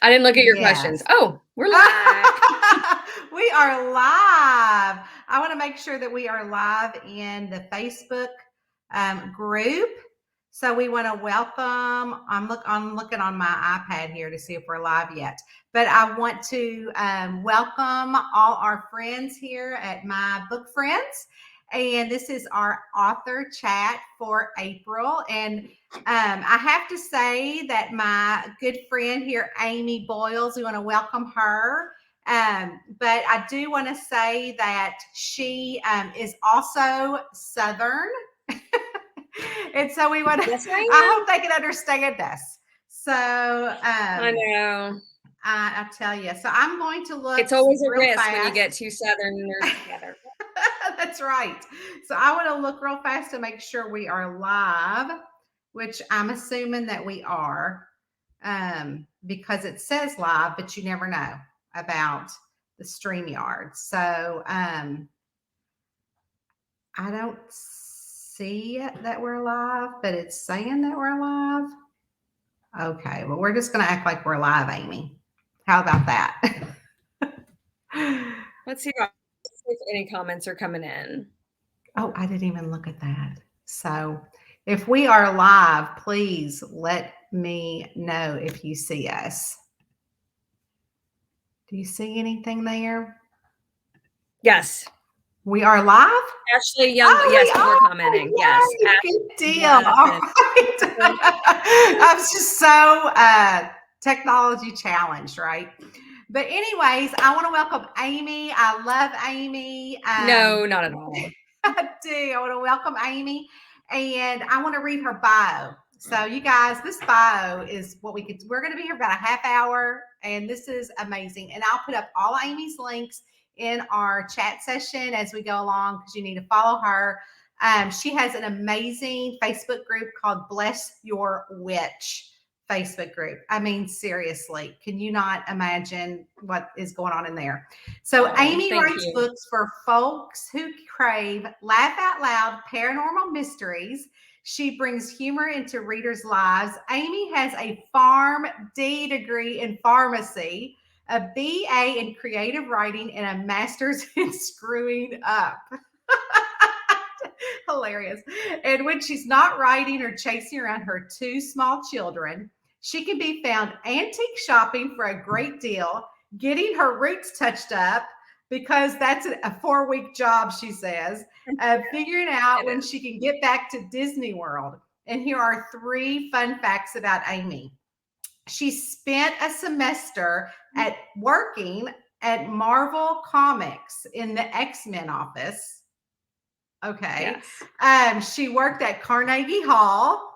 I didn't look at your Yes. questions. Oh, we're live. We are live. I want to make sure that we are live in the Facebook group. So we want to welcome. I'm looking on my iPad here to see if we're live yet. But I want to welcome all our friends here at My Book Friends. And this is our author chat for April. And I have to say that my good friend here, Amy Boyles, we want to welcome her. But I do want to say that she is also Southern. And so we want to, Yes, I I am. hope they can understand us. So I know. I tell you, so I'm going to look It's always a real risk when you fast. get two Southerners together. That's right. So I want to look real fast to make sure we are live, which I'm assuming that we are, because it says live, but you never know about the StreamYard. So I don't see that we're live, but it's saying that we're live. Okay, well, we're just going to act like we're live, Amy. How about that? Let's see if any comments are coming in. Oh, I didn't even look at that. So if we are live, please let me know if you see us. Do you see anything there? Yes. We are live? Ashley Young. Yes, people are commenting. Yay, Yes. good deal. Yes. All right. I was just so technology challenged, right? But anyways, I want to welcome Amy. I love Amy. No, not at all. I do. I want to welcome Amy, and I want to read her bio. So, you guys, this bio is what we're going to be here about a half hour, and this is amazing. And I'll put up all Amy's links in our chat session as we go along because you need to follow her. She has an amazing Facebook group called Bless Your Witch Facebook group. I mean, seriously, can you not imagine what is going on in there? So Amy writes books for folks who crave laugh out loud paranormal mysteries. She brings humor into readers' lives. Amy has a PharmD degree in pharmacy, a BA in creative writing, and a master's in screwing up. Hilarious. And when she's not writing or chasing around her two small children, she can be found antique shopping for a great deal, getting her roots touched up because that's a 4-week job, she says, figuring out when she can get back to Disney World. And here are 3 fun facts about Amy. She spent a semester at working at Marvel Comics in the X-Men office. Okay. Yes. She worked at Carnegie Hall,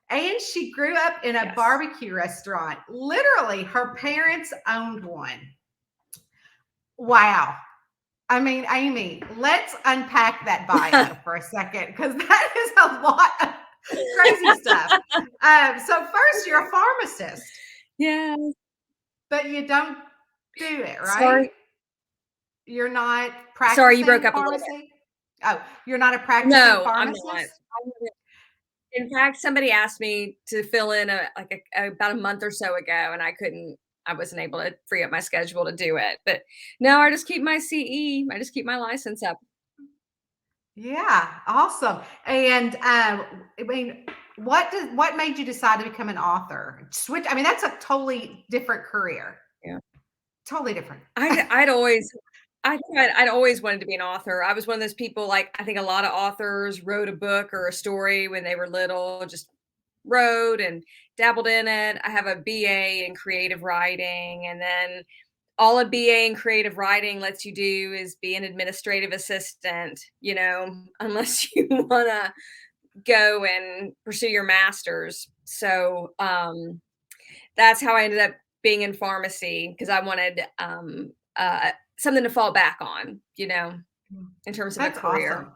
and she grew up in a BBQ restaurant. Literally, her parents owned one. Wow. I mean, Amy, let's unpack that bio for a second because that is a lot of crazy stuff. So first, you're a pharmacist. Yeah. But you don't do it, right? Sorry. You're not practicing. Sorry, you broke up pharmacy? a little bit. Oh, you're not a practicing pharmacist? I'm not. In fact, somebody asked me to fill in about a month or so ago, and I wasn't able to free up my schedule to do it. But no, I just keep my CE. I just keep my license up. Yeah, awesome. And I mean, what made you decide to become an author? Switch. I mean, that's a totally different career. Yeah, totally different. I'd always wanted to be an author. I was one of those people, like, I think a lot of authors wrote a book or a story when they were little, just wrote and dabbled in it. I have a BA in creative writing, and then all a BA in creative writing lets you do is be an administrative assistant, unless you want to go and pursue your master's. So that's how I ended up being in pharmacy, because I wanted something to fall back on, in terms of a career.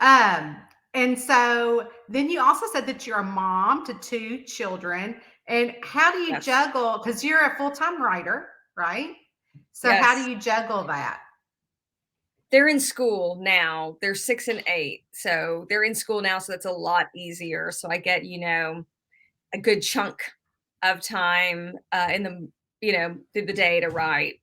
Awesome. And so then you also said that you're a mom to 2 children. And how do you juggle? Because you're a full-time writer, right? So how do you juggle that? They're in school now. They're 6 and 8. So they're in school now. So that's a lot easier. So I get, a good chunk of time in the through the day to write.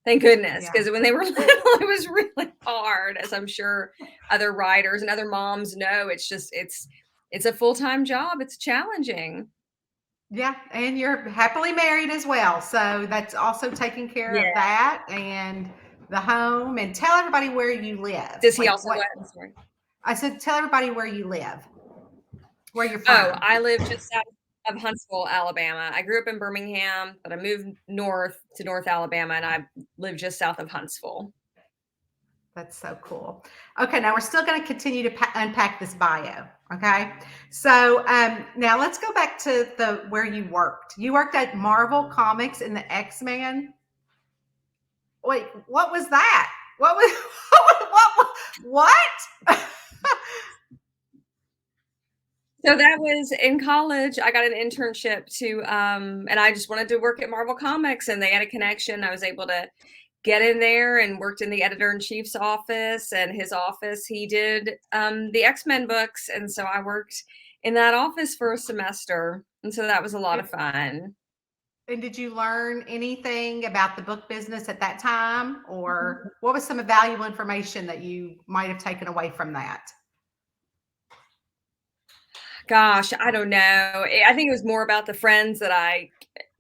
Thank goodness, Yeah. because when they were little, it was really hard, as I'm sure other writers and other moms know. It's a full time job. It's challenging. Yeah, and you're happily married as well. So that's also taking care Yeah. of that and the home. And tell everybody where you live. Does he Like also what I'm sorry. I said, tell everybody where you live, where you're Oh, from. I live just south of Huntsville, Alabama. I grew up in Birmingham, but I moved north to North Alabama, and I live just south of Huntsville. That's so cool. Okay, now we're still going to continue to unpack this bio. Okay, so now let's go back to the where you worked. You worked at Marvel Comics in the X-Men. Wait, what was that? What was what? So that was in college. I got an internship and I just wanted to work at Marvel Comics, and they had a connection. I was able to get in there and worked in the editor in chief's office, and his office. He did the X-Men books, and so I worked in that office for a semester, and so that was a lot of fun. And did you learn anything about the book business at that time, or what was some valuable information that you might have taken away from that? Gosh, I don't know. I think it was more about the friends that I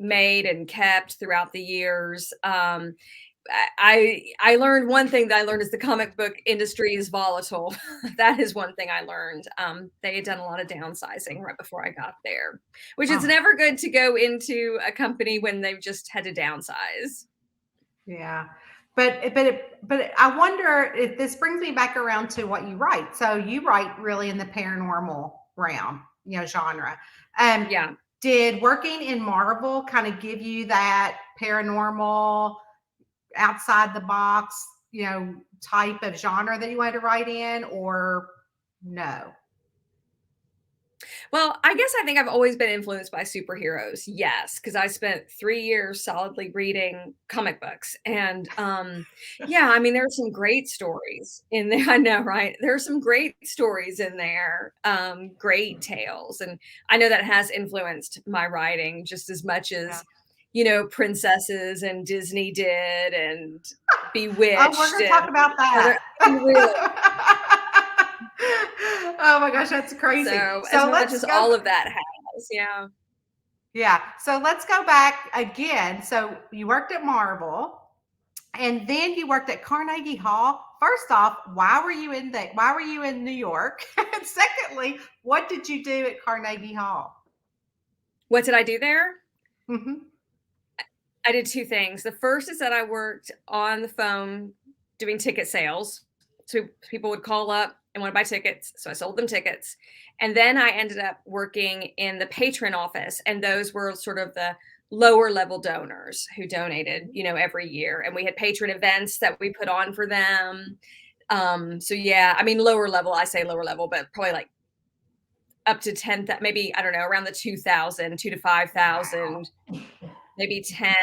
made and kept throughout the years. I learned one thing that I learned is the comic book industry is volatile. That is one thing I learned. They had done a lot of downsizing right before I got there, which is Oh, never good to go into a company when they've just had to downsize. yeah. But I wonder if this brings me back around to what you write. So you write really in the paranormal realm, genre. Um, Yeah. did working in Marvel kind of give you that paranormal, outside the box, type of genre that you wanted to write in, or no? Well, I think I've always been influenced by superheroes. Yes, because I spent 3 years solidly reading comic books, and, yeah, I mean, there are some great stories in there. I know, right? There are some great stories in there, great tales, and I know that has influenced my writing just as much Yeah. as, princesses and Disney did, and Oh, we're Bewitched, going to talk and about other that. I mean, really. Oh my gosh, that's crazy. So, as So much let's as go. all of that has, yeah. Yeah. So let's go back again. So you worked at Marvel, and then you worked at Carnegie Hall. First off, why were you in New York? And secondly, what did you do at Carnegie Hall? What did I do there? Hmm. I did 2 things. The first is that I worked on the phone doing ticket sales. So people would call up and want to buy tickets, so I sold them tickets. And then I ended up working in the patron office, and those were sort of the lower level donors who donated, every year. And we had patron events that we put on for them. So yeah, I mean lower level, I say lower level, but probably like up to 10, maybe I don't know, around the 2,000, 2 to Wow. 5,000, maybe 10.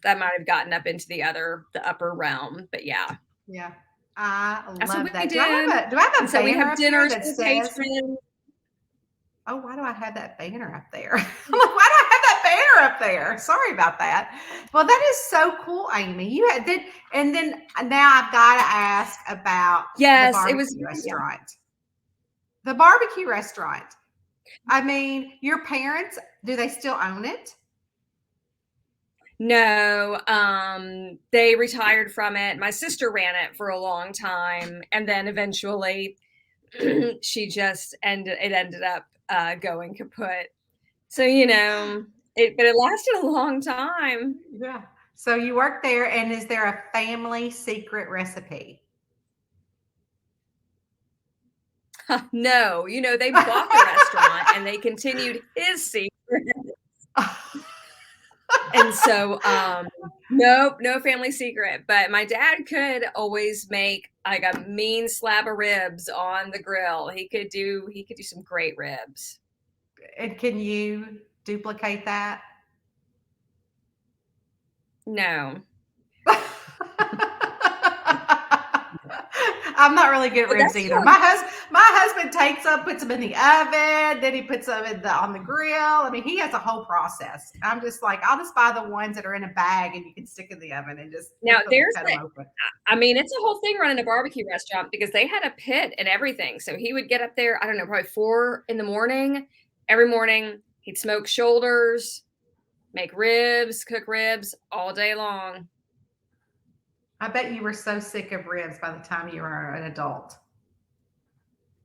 That might have gotten up into the upper realm, but yeah, Yeah. I that's what love we that. did. Do I have And a so we banner have up here dinners that for says, patrons. oh, why do I have that banner up there? I'm like, why do I have that banner up there? Sorry about that. Well, that is so cool, Amy. You had did, and then now I've got to ask about the Yes, it was barbecue yeah. restaurant. The barbecue restaurant. I mean, your parents, do they still own it? No, they retired from it. My sister ran it for a long time, and then eventually it ended up going kaput. So, but it lasted a long time. Yeah. So you work there, and is there a family secret recipe? No, they bought the restaurant and they continued his secret. And so, nope, no family secret. But my dad could always make like a mean slab of ribs on the grill. He could do some great ribs. And can you duplicate that? No. I I'm not really good at But ribs that's either. what My husband takes them, puts them in the oven, then he puts them on the grill. I mean, he has a whole process. I'm just like, I'll just buy the ones that are in a bag and you can stick in the oven and just now there's cut them the open. I mean, it's a whole thing running a barbecue restaurant because they had a pit and everything. So he would get up there, I don't know, probably 4 in the morning. Every morning, he'd smoke shoulders, make ribs, cook ribs all day long. I bet you were so sick of ribs by the time you were an adult.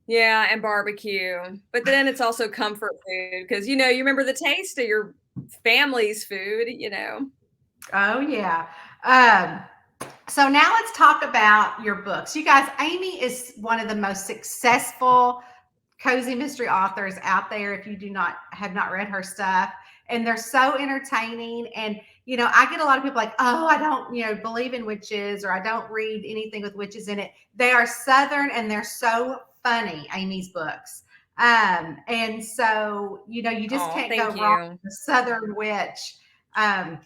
Yeah, and barbecue. But then it's also comfort food because, you know, you remember the taste of your family's food, you know. Oh yeah. Um, so now let's talk about your books. You guys, Amy is one of the most successful cozy mystery authors out there. If you do not have not read her stuff, and they're so entertaining. And I get a lot of people like, oh, I don't, believe in witches, or I don't read anything with witches in it. They are Southern and they're so funny, Amy's books. And so, you just Oh, can't go thank wrong you. with a Southern witch. Um,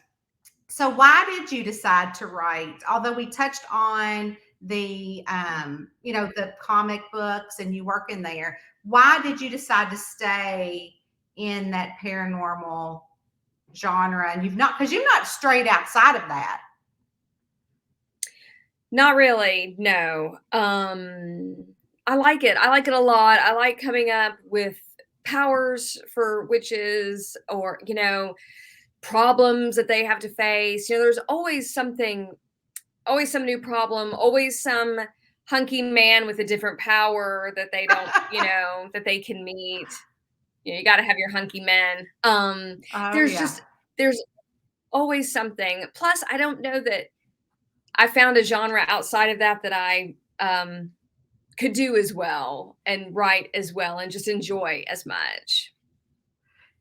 so why did you decide to write? Although we touched on the comic books and you work in there, why did you decide to stay in that paranormal genre? And because you're not straight outside of that. Not really, no. I like it. I like it a lot. I like coming up with powers for witches or, you know, problems that they have to face. You know, there's always something, always some new problem, always some hunky man with a different power that they don't, you know, that they can meet. You know, you got to have your hunky men. Oh There's yeah. just there's always something. Plus, I don't know that I found a genre outside of that that I could do as well and write as well and just enjoy as much.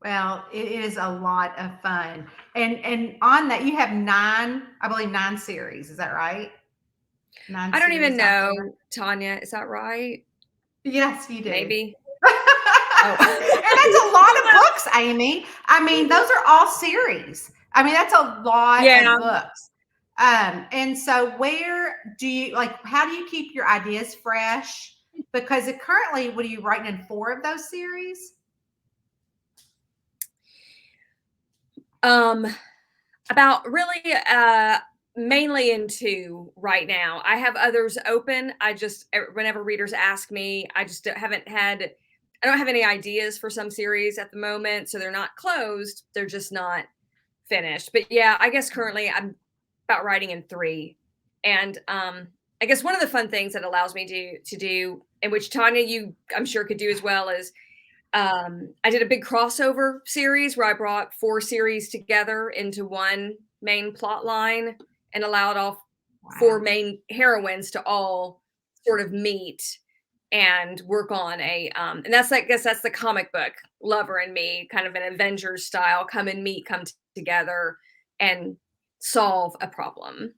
Well, it is a lot of fun. And on that, you have I believe 9 series. Is that right? Nine I don't even series out there. know, Tanya, is that right? Yes, you do. Maybe. And Oh. that's a lot of books, Amy. I mean, those are all series. I mean, that's a lot of Yeah. books. And so where do you how do you keep your ideas fresh? Because currently, what are you writing in 4 of those series? Um about really mainly in 2 right now. I have others open. I just whenever readers ask me, I just I don't have any ideas for some series at the moment, so they're not closed. They're just not finished. But yeah, I guess currently I'm about writing in 3. And I guess one of the fun things that allows me to do, and which Tanya you I'm sure could do as well, is I did a big crossover series where I brought 4 series together into one main plot line and allowed all 4 Wow. main heroines to all sort of meet and work on and that's I guess that's the comic book lover and me, kind of an Avengers style, come and meet, together and solve a problem.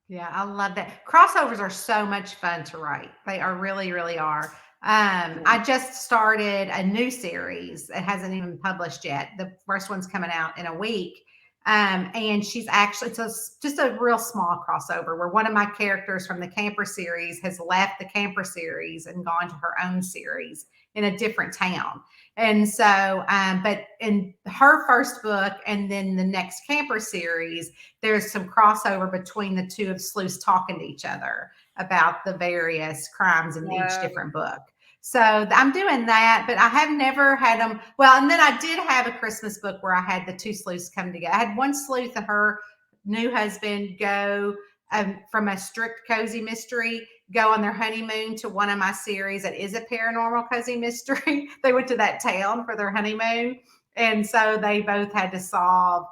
Yeah, I love that. Crossovers are so much fun to write. They are really, really are. Yeah. I just started a new series. It hasn't even published yet. The first one's coming out in a week. And she's actually, just a real small crossover where one of my characters from the camper series has left the camper series and gone to her own series in a different town. And so, but in her first book and then the next camper series, there's some crossover between the two of sleuths talking to each other about the various crimes in each Uh, different book. So I'm doing that, but I have never had them. Well, and then I did have a Christmas book where I had the two sleuths come together. I had one sleuth and her new husband go from a strict cozy mystery, go on their honeymoon to one of my series that is a paranormal cozy mystery. They went to that town for their honeymoon. And so they both had to solve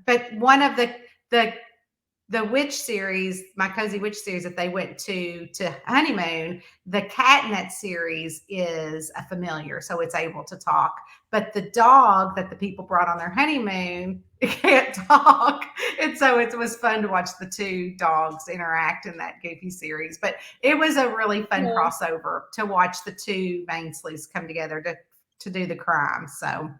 but one of the witch series, my cozy witch series that they went to honeymoon, the cat in that series is a familiar, so it's able to talk. But the dog that the people brought on their honeymoon can't talk. And so it was fun to watch the two dogs interact in that goofy series. But it was a really fun yeah. crossover to watch the two main sleuths come together to do the crime. So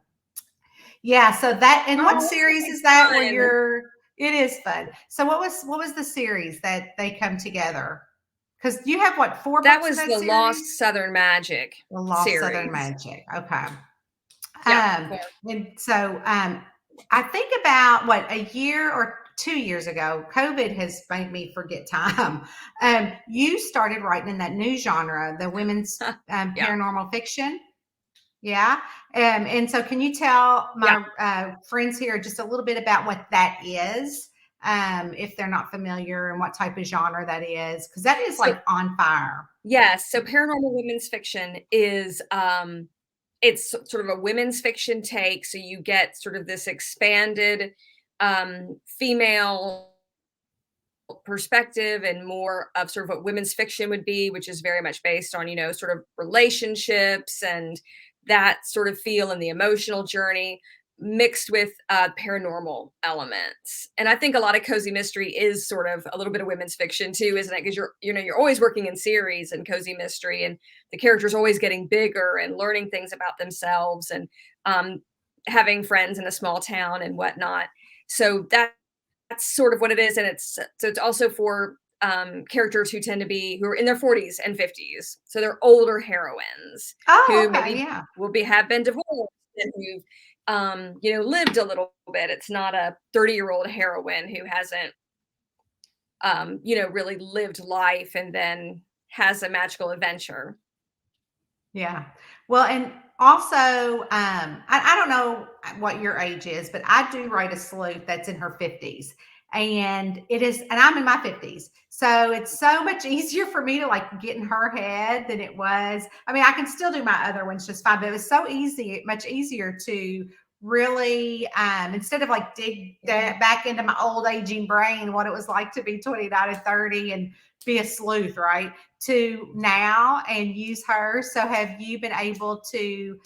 yeah, so that, and what Oh, that series sounds is that where like fun. It is fun. So what was the series that they come together? Because you have what, 4 That books in was that the Lost series? Southern Magic The Lost Southern series. Magic. Okay. Yep, Um, 4. and so I think about what, a year or 2 years ago, COVID has made me forget time. You started writing in that new genre, the women's Yeah, paranormal fiction. Yeah. And so can you tell yeah. my friends here just a little bit about what that is? If they're not familiar, and what type of genre that is, because that is So like on fire. yes, so paranormal women's fiction is, it's sort of a women's fiction take, so you get sort of this expanded, female perspective and more of sort of what women's fiction would be, which is very much based on, sort of relationships and that sort of feel and the emotional journey mixed with paranormal elements. And I think a lot of cozy mystery is sort of a little bit of women's fiction too, isn't it? Because you're always working in series and cozy mystery, and the characters always getting bigger and learning things about themselves and um, having friends in a small town and whatnot. So that's sort of what it is, and it's also for, characters who are in their 40s and 50s, so they're older heroines Oh, who okay. maybe Yeah. have been divorced and who've, lived a little bit. It's not a 30-year-old heroine who hasn't, really lived life and then has a magical adventure. Yeah. Well, and also, I don't know what your age is, but I do write a sleuth that's in her 50s. And I'm in my 50s. So it's so much easier for me to like get in her head than it was. I mean, I can still do my other ones just fine, but it was so easy, much easier to really, instead of like dig that back into my old aging brain, what it was like to be 29 and 30 and be a sleuth, right? To now and use her. So have you been able to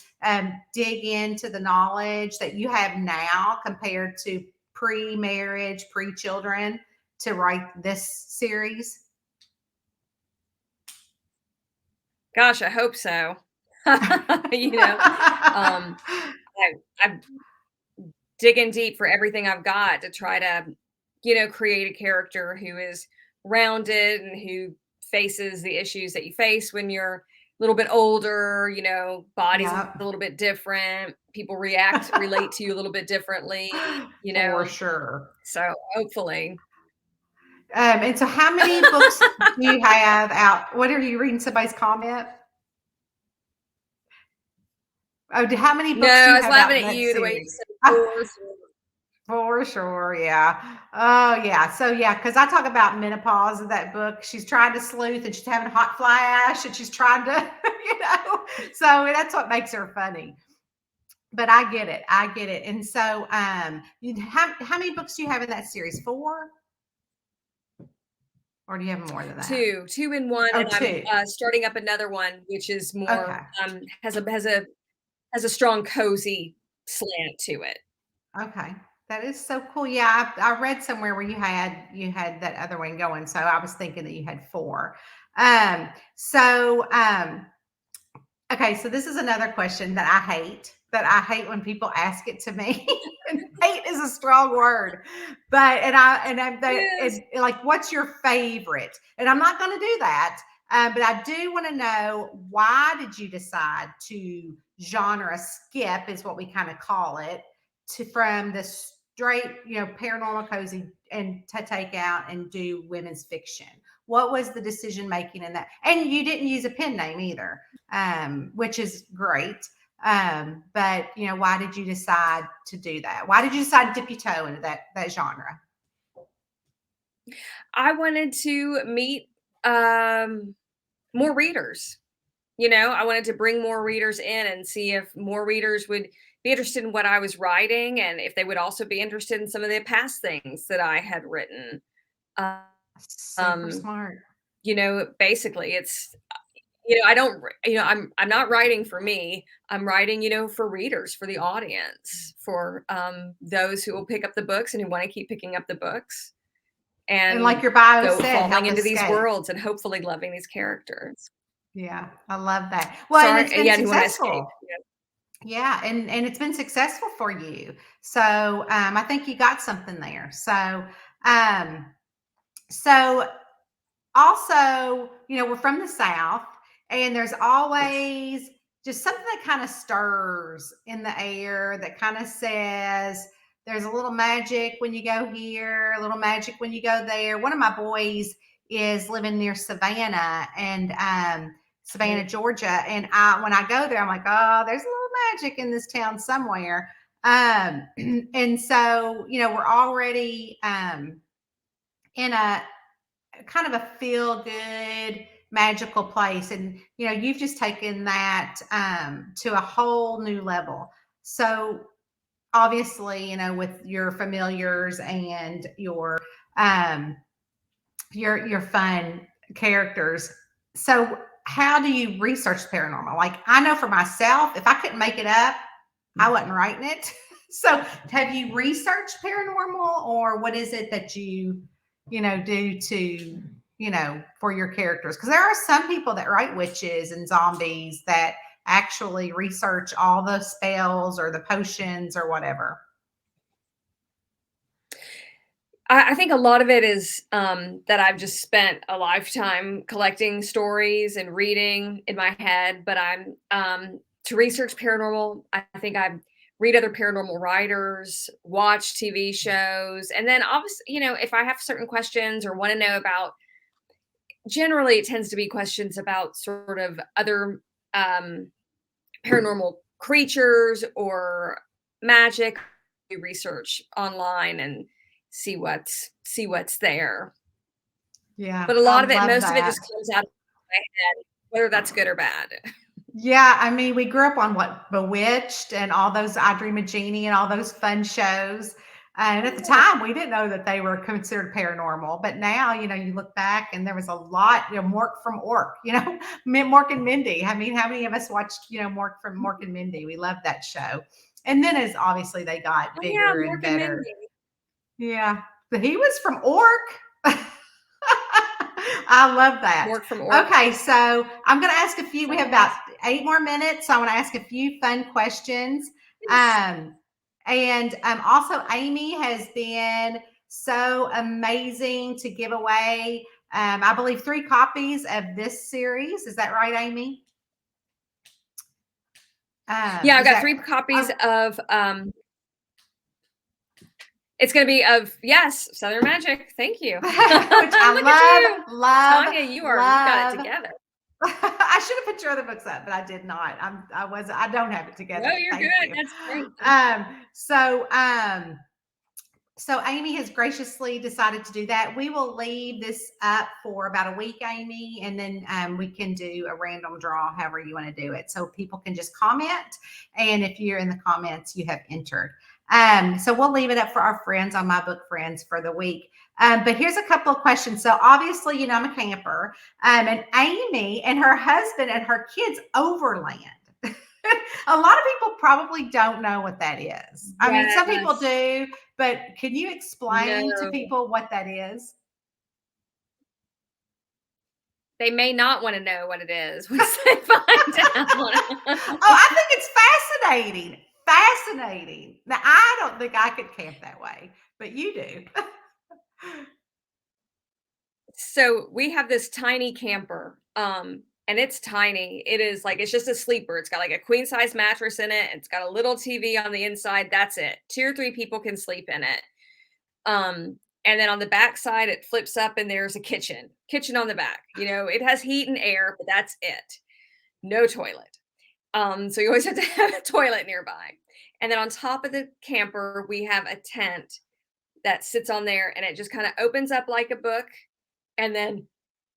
dig into the knowledge that you have now compared to pre-marriage, pre-children to write this series? Gosh, I hope so. you know um I'm digging deep for everything I've got to try to, create a character who is rounded and who faces the issues that you face when you're a little bit older, body's a Yeah. little bit different, people relate to you a little bit differently, For sure. so hopefully. And so how many books do you have out? What are you reading, somebody's comment? Oh, how many No, books do I you was have out laughing in at that you the way you series? said force. For sure, yeah. Oh, yeah. So, yeah, because I talk about menopause in that book. She's trying to sleuth and she's having a hot flash and she's trying to, you know, so that's what makes her funny. But I get it. I get it. And so, how many books do you have in that series? Four, or do you have more than that? Two in one, Oh, and I'm two. starting up another one, which is more Okay. has a strong cozy slant to it. Okay. That is so cool. Yeah, I read somewhere where you had that other one going. So I was thinking that you had four. Um, so okay, so this is another question that I hate when people ask it to me. And hate is a strong word, but It is. like, what's your favorite? And I'm not going to do that, but I do want to know, why did you decide to genre skip, is what we kind of call it, to from the straight, paranormal cozy, and to take out and do women's fiction? What was the decision making in that? And you didn't use a pen name either, which is great. But why did you decide to do that? Why did you decide to dip your toe into that genre? I wanted to meet, more readers. I wanted to bring more readers in and see if more readers would be interested in what I was writing and if they would also be interested in some of the past things that I had written. Super Um, smart. basically it's I don't I'm not writing for me. I'm writing, for readers, for the audience, for those who will pick up the books and who want to keep picking up the books And like and your bio go said, falling help into these escape. worlds and hopefully loving these characters. Yeah, I love that. Well, and it's Sorry, been yeah, who want to escape. successful. Yeah. Yeah, and it's been successful for you. So I think you got something there. Um, so also, we're from the South, and there's Yes. always just something that kind of stirs in the air that kind of says there's a little magic when you go here, a little magic when you go there. One of my boys is living near Savannah and Savannah, Mhm. Georgia, and when I go there, I'm like, oh, there's a little magic in this town somewhere. And so, we're already in a kind of a feel good magical place, and you've just taken that to a whole new level. So obviously, with your familiars and um your fun characters. So how do you research paranormal? Like, I know for myself, if I couldn't make it up, I wasn't writing it. So have you researched paranormal, or what is it that you do to, for your characters? Because there are some people that write witches and zombies that actually research all the spells or the potions or whatever. I think a lot of it is, that I've just spent a lifetime collecting stories and reading in my head, but to research paranormal, I think I read other paranormal writers, watch TV shows, and then obviously, if I have certain questions or wanna know about generally, it tends to be questions about sort of other, um, paranormal creatures or magic. You research online and see what's there. Yeah, But a I lot of it love most of it that. just comes out of my head, whether that's good or bad. Yeah, I mean, we grew up on what, Bewitched and all those I Dream of Jeannie and all those fun shows. And at the Yeah. time, we didn't know that they were considered paranormal. But now, you look back and there was a lot, Mork from Ork, Mork and Mindy. I mean, how many of us watched, Mork and Mindy? We loved that show. And then as obviously they got Oh, yeah, bigger and Mork and better. Mindy. Yeah. But he was from Ork. I love that. Mork from Ork. Okay, so I'm going to ask a few. We have about Nice. 8 more minutes. So I want to ask a few fun questions. Yes. Um, and also, Amy has been so amazing to give away, I believe, 3 copies of this series. Is that right, Amy? Yeah, I've Is got that 3 copies oh, of, it's gonna be of yes, Southern Magic. Thank you. which Look at I you. love, Tanya, love, you've got it love. together. I should have put your other books up, but I did not. I don't have it No, together, but you're thank good. you. That's great. Um, so so Amy has graciously decided to do that. We will leave this up for about a week, Amy, and then we can do a random draw, however you want to do it. So people can just comment, and if you're in the comments, you have entered. So we'll leave it up for our friends on My Book Friends for the week. But here's a couple of questions. So obviously, I'm a camper, and Amy and her husband and her kids overland. A lot of people probably don't know what that is. I mean, some people Yes. do, but can you explain to No. people what that is? They may not wanna know what it is once they find out. Oh, I think it's fascinating. Fascinating. Now, I don't think I could camp that way, but you do. So, we have this tiny camper, and it's tiny. It is like it's just a sleeper. It's got, like, a queen size mattress in it. It's got a little TV on the inside. That's it. 2 or 3 people can sleep in it. And then on the back side, it flips up and there's a kitchen on the back. It has heat and air, but that's it. No toilet. So you always have to have a toilet nearby. And then on top of the camper, we have a tent that sits on there and it just kind of opens up like a book. And then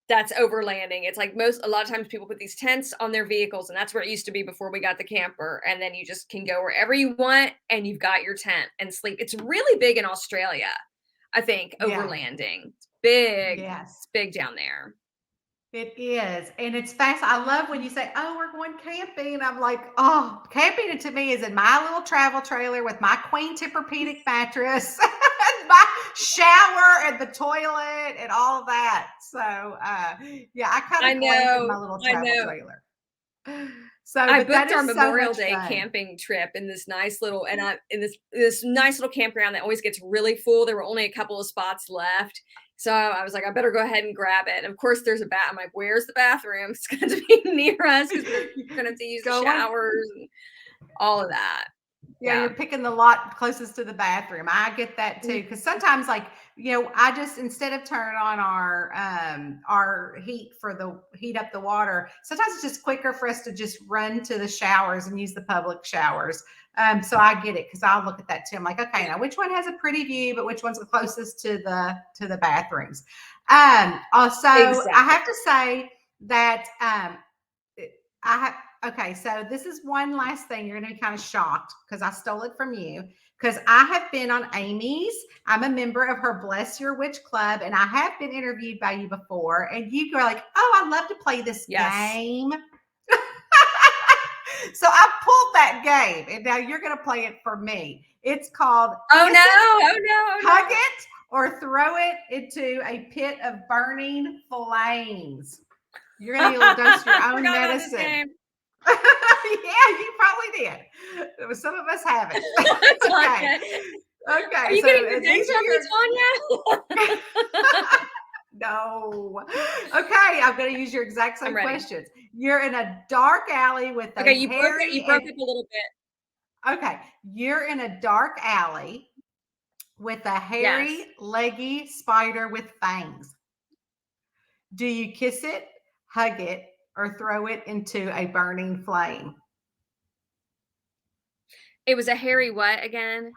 that's overlanding. It's like a lot of times people put these tents on their vehicles, and that's where it used to be before we got the camper. And then you just can go wherever you want and you've got your tent and sleep. It's really big in Australia, I think, Yeah. overlanding. It's big. Yes. It's big down there. It is. And it's fast. I love when you say, oh, we're going camping. I'm like, oh, camping to me is in my little travel trailer with my Queen Tempur-Pedic mattress, and my shower and the toilet and all of that. So, yeah, I kind I of glamp in know. my little I travel know. trailer. So, I but that booked our is so Memorial much Day fun. camping trip in this nice little and I in this nice little campground that always gets really full. There were only a couple of spots left. So I was like, I better go ahead and grab it. And of course, there's a bath. I'm like, where's the bathroom? It's going to be near us because we're going to have to use the Going, showers and all of that. yeah, Yeah, you're picking the lot closest to the bathroom. I get that too. Cause sometimes like, I just, instead of turning on our heat for the heat up the water, sometimes it's just quicker for us to just run to the showers and use the public showers. So I get it. Cause I'll look at that too. I'm like, okay, now which one has a pretty view, but which one's the closest to the bathrooms? Also I exactly. have to say that, I have, okay, so this is one last thing. You're going to be kind of shocked because I stole it from you. Because I have been on Amy's. I'm a member of her Bless Your Witch Club, and I have been interviewed by you before. And you go like, "Oh, I'd love to play this Yes. game." So I pulled that game, and now you're going to play it for me. It's called Oh Kiss no! It, Oh no! Oh Hug no! It, or Throw It into a Pit of Burning Flames. You're going to need a little dose of your I own forgot about this medicine. game. Yeah, you probably did. Some of us haven't. It's like Okay. that. Are Okay. you So getting these revenge are on me, Tanya? your no. Okay, I'm going to use your exact I'm same ready. questions. You're in a dark alley with a Okay, you broke it. hairy You broke and it a little bit. okay, you're in a dark alley with a Yes. hairy, leggy spider with fangs. Do you kiss it, hug it, or throw it into a burning flame? It was a hairy what again?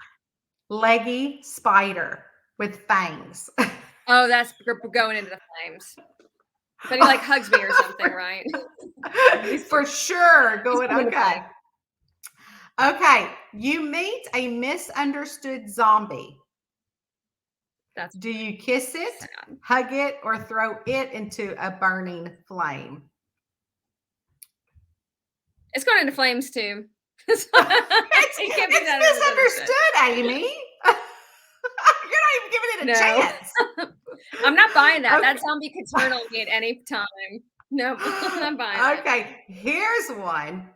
Leggy spider with fangs. Oh, that's going into the flames. But he like hugs me or something, for, right? for sure. He's Going, going to okay. flame. Okay. You meet a misunderstood zombie. That's Do you kiss it, sad. hug it, or throw it into a burning flame? It's going into flames too. It can't be that It's misunderstood. misunderstood, Amy. You're not even giving it a No, chance. I'm not buying that. Okay. That zombie could turn on me at any time. No, I'm not buying it. Okay, here's one.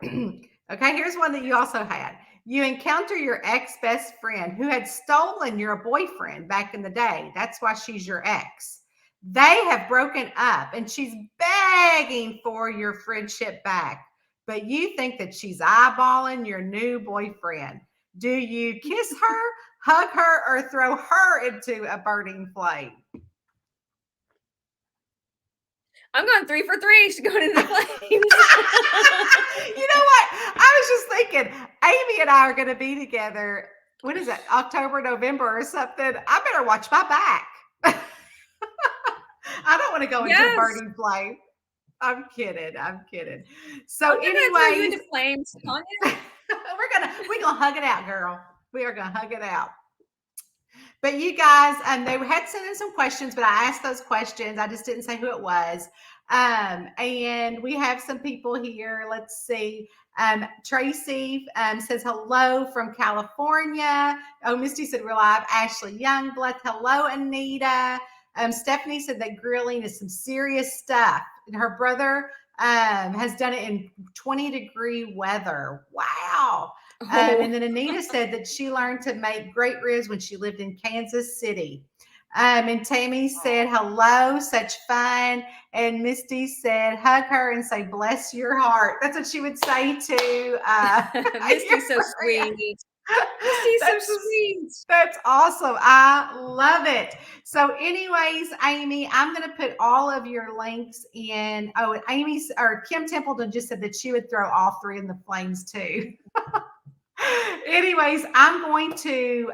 Okay, here's one that you also had. You encounter your ex best friend who had stolen your boyfriend back in the day. That's why she's your ex. They have broken up and she's begging for your friendship back. But you think that she's eyeballing your new boyfriend. Do you kiss her, hug her, or throw her into a burning flame? I'm going 3 for 3. She's going into the flames. You know what? I was just thinking, Amy and I are going to be together. What is it? October, November, or something. I better watch my back. I don't want to go into a Yes. burning flame. I'm kidding. I'm kidding. I'm So, not gonna throw you anyways, into flames, Tanya. we're gonna hug it out, girl. We are gonna hug it out. But you guys, they had sent in some questions, but I asked those questions. I just didn't say who it was. And we have some people here. Let's see. Tracy says hello from California. Oh, Misty said we're live. Ashley Youngblood. Hello, Anita. Stephanie said that grilling is some serious stuff. And her brother has done it in 20-degree weather. Wow. Oh. And then Anita said that she learned to make great ribs when she lived in Kansas City. And Tammy said, hello, such fun. And Misty said, hug her and say, bless your heart. That's what she would say to Misty's so sweet. Misty's so sweet. That's awesome. I love it. So, anyways, Amy, I'm going to put all of your links in. Oh, and Amy's or Kim Templeton just said that she would throw all three in the flames too. Anyways, I'm going to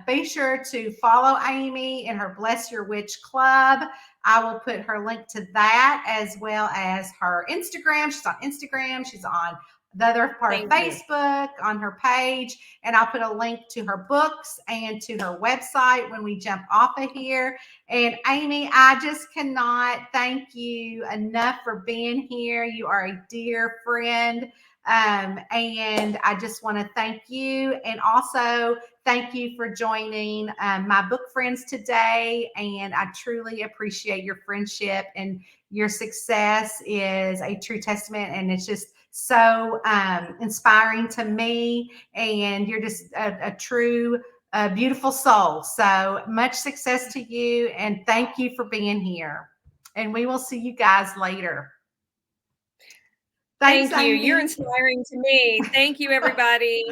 be sure to follow Amy in her Bless Your Witch Club. I will put her link to that as well as her Instagram. She's on Instagram. She's on the other part of Facebook on her page. And I'll put a link to her books and to her website when we jump off of here. And Amy, I just cannot thank you enough for being here. You are a dear friend. And I just want to thank you and also thank you for joining my book friends today. And I truly appreciate your friendship, and your success is a true testament. And it's just so inspiring to me, and you're just a true, beautiful soul. So much success to you, and thank you for being here. And we will see you guys later. Thanks, Thank you. You're Amy. inspiring to me. Thank you, everybody.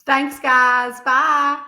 Thanks, guys. Bye.